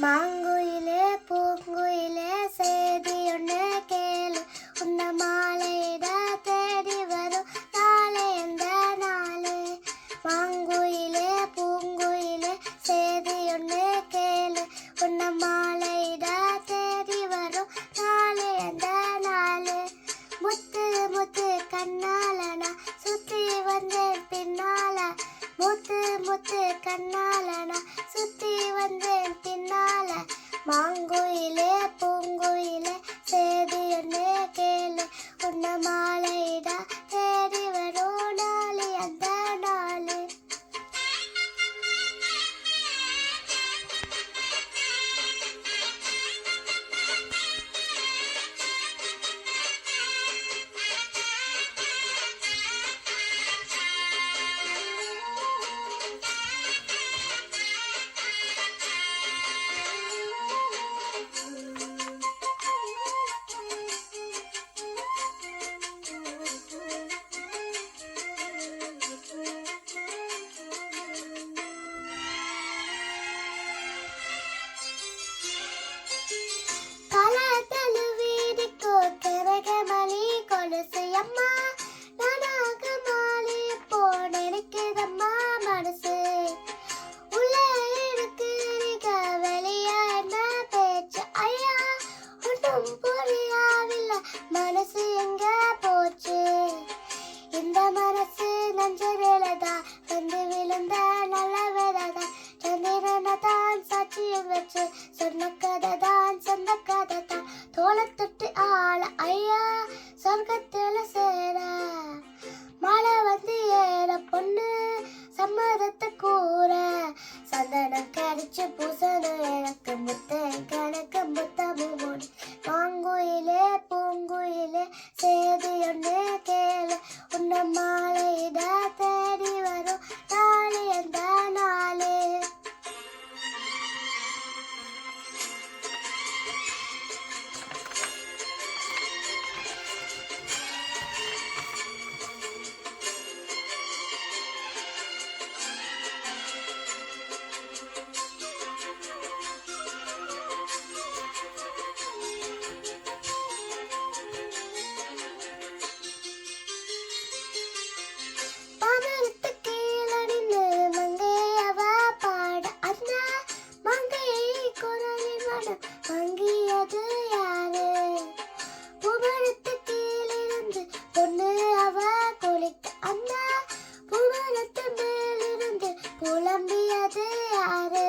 மாங்குயிலே பூங்குயிலே சேதி ஒன்று கேளு, உன்ன மாலையிட தேடி வரும் நாளே எந்த நாளே. மாங்குயிலே பூங்குயிலே சேதி ஒன்று கேளு, உன்ன மாலையிட தேடி வரும் நாளே எந்த நாளே. முத்து முத்து கண்ணால நான் சுத்தி வந்தேன் பின்னால, முத்து முத்து கண்ணால நான் சுத்தி வந்தேன் பின்னால. மாங்குயிலே பூங்குயிலே சேதி ஒன்று கேளு, உன்ன மாலையிட தேடி வரும் நாளே அந்த நாளே. அம்மா நானாக மாலைய போன எனக்குதம்மா மனசு உள்ள எடுக்கிறீங்க வெளியே என்ன பேச்சு ஐயா ஒன்றும் புரியாவில்லை மனசு எங்க போச்சு. இந்த மனசு நஞ்ச வேலைதான் வந்து விழுந்த நல்ல வேலைதான் சந்திரனை தான் சாட்சியம் வச்சு சொன்ன கதை தான் சொந்த கதை தான் தோலை தொட்டு ஆள ஐயா சொர்க்கத்துல சேர மழை வந்து ஏற பொண்ணு சம்மதத்தை கூற சந்தனம் கடிச்சு பூசணும் எனக்கு முத்த கணக்கு முத்தமும். மாங்குயிலே பூங்குயிலே சேதி ஒன்று கேளு, உன்ன மாலையிட தேடி வரும் நாளே அந்த நாளே. மங்கியது யாரு புவனத்து கீழிருந்து பொண்ணு அவ குளிக்க அந்த புவனத்து மேலிருந்து புலம்பியது யாரு.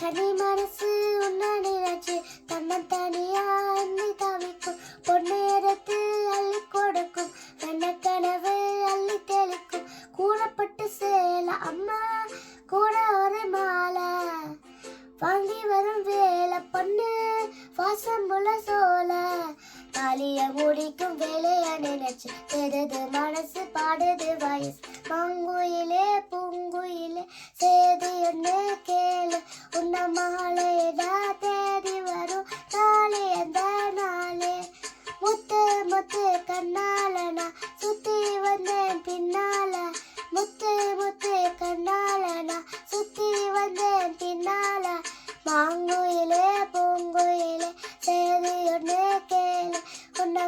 கனி மனசு உன்ன நினைச்சு தன்னை தனியா எண்ணி தவிக்கும் பொண்ணு எடுத்து அள்ளி கொடுக்கும் வெண்ண கனவு அள்ளி தெளிக்கும் கூடப்பட்டு சேல அம்மா கூட ஒரு மாலை வாங்கி வரும் வேலை பொண்ணு வாசம் உள்ள சோல தாலிய முடிக்கும் வேலைய நினைச்சு தெரிது மனசு பாடுது வயசு. மாங்குயிலே பூங்குயிலே சேதி ஒன்று கேளு, உன்ன மாலையிட தேடி வரும் நாளே அந்த நாளே. முத்து முத்து கண்ணால நான் சுத்தி வந்தேன் பின்னால, முத்து முத்து கண்ணால நான் சுத்தி வந்தேன் பின்னால. மாங்குயிலே பூங்குயிலே சேதி ஒன்று கேளு, உன்ன